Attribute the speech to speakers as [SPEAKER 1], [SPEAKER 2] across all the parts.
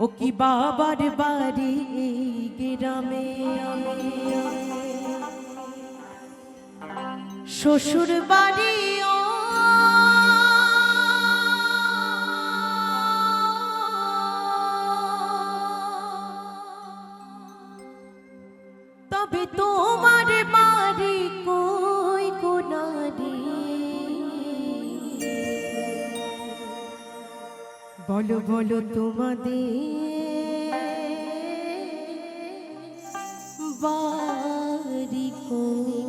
[SPEAKER 1] ও কি বাবার বাড়ি গ্রামে, শ্বশুর বাড়ি তবে তোমার বাড়ি কই কোনারি, বলো বলো তোমাদের বাড়ি কই।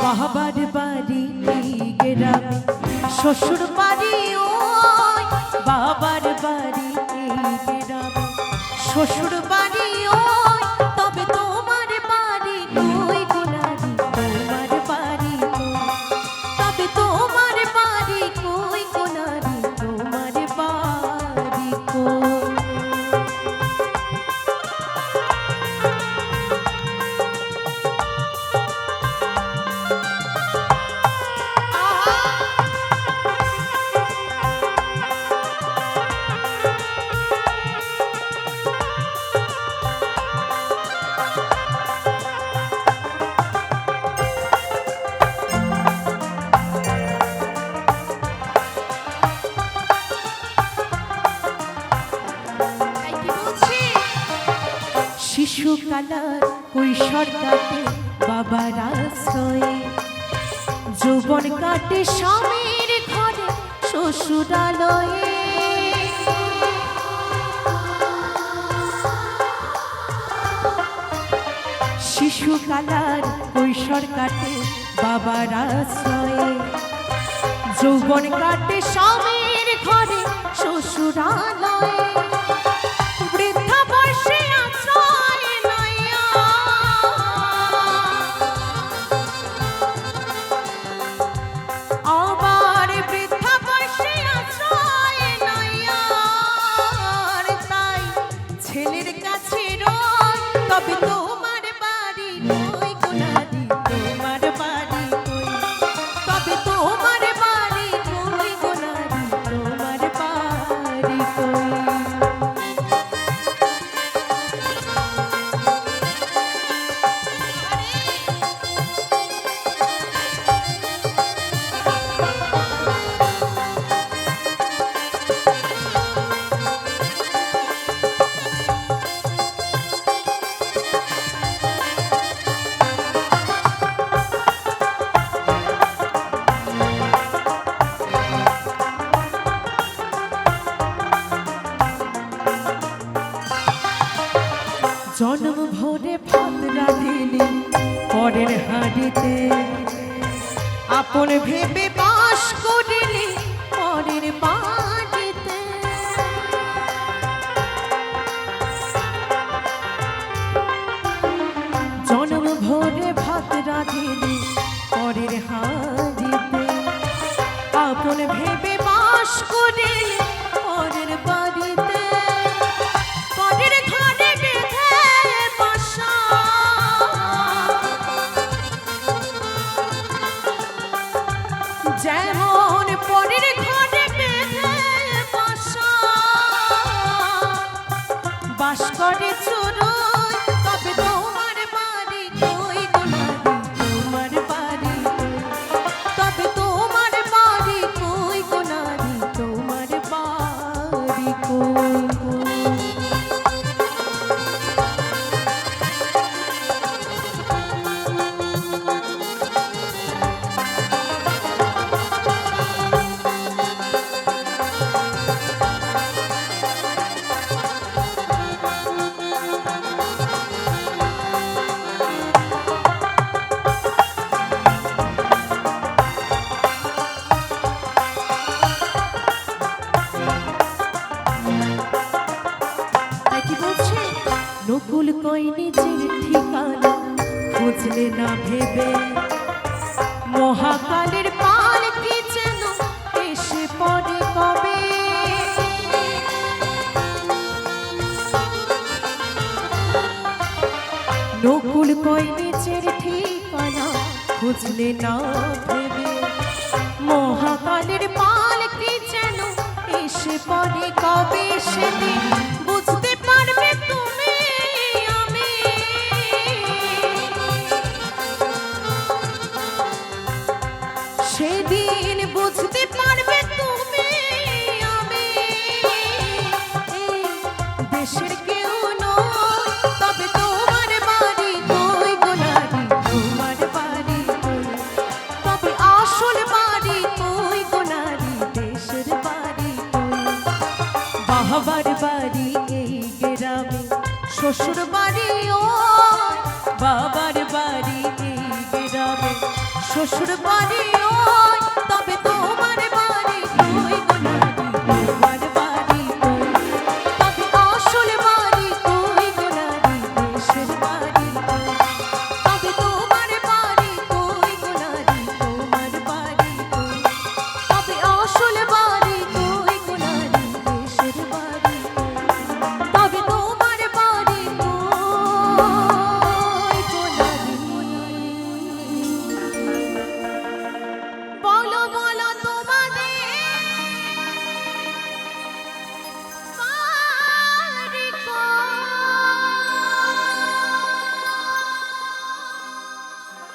[SPEAKER 1] বাবার বাড়ি গ্রামে, শ্বশুর বাড়ি ওই, বাবার বাড়ি গ্রামে, শ্বশুর বাড়ি ওই, তবে তোমার বাড়ি কই কোনারি, তোমার বাড়ি কই, তবে তোমার বাড়ি কই কোনারি, তোমার বাড়ি কই। শিশুকালার কৈশোর কাটে বাবার আশ্রয়ে, যৌবন কাটে স্বামীর ঘরে শ্বশুরালয়ে, শিশুকালার কৈশোর কাটে বাবার আশ্রয়ে, যৌবন কাটে স্বামীর ঘরে শ্বশুরালয়ে, বৃদ্ধা বয়সে আশ্রয় লইয়া, আবার বৃদ্ধা বয়সে আশ্রয় লইয়া, তাই ছেলের কাছে রয়, তবে তোমার বাড়ি কই কোনারি, তোমার বাড়ি কই, তবে তোমার বাড়ি কই কোনারি, তোমার বাড়ি কই। জন্ম ভরে ভাত রাঁধিলি পরের হাঁড়িতে, আপন ভেবে বাস করিলি পরের বাড়িতে, জন্ম ভরে ভাত রাঁধিলি পরের হাঁড়িতে, আপন ভেবে বাস করিলি পরের বাড়িতে, পরের ঘরে বেঁধে বাসা, যেমন পরের ঘরে বেঁধে বাসা, বাস করে চোরই, তবে তোমার বাড়ি কই কোনারি, তোমার বাড়ি কই, তবে তোমার বাড়ি কই কোনারি, তোমার বাড়ি কই। নকুল কই নিজের ঠিকানা খুঁজলে না ভেবে, মহাকালের পাল কি যেন এসে পড়ে কবে। নকুল কই নিজের ঠিকানা খুঁজলে না ভেবে, মহাকালের পাল কি যেন এসে পড়ে কবে। সেদিন বুঝতে পারবে তুমি আমি, সেদিন বুঝতে পারবে তুমি আমি, এই দেশের কেউ নয় তবে তোমার বাড়ি কই গো নারী, তোমার বাড়ি কই, তবে আসল বাড়ি কই গো নারী, দেশের বাড়ি কই। বাবার বাড়ি এই গ্রামে, শ্বশুর বাড়ি ওই, বাবার বাড়ি এই গ্রামে, শ্বশুর বাড়ি ওই, তবে তো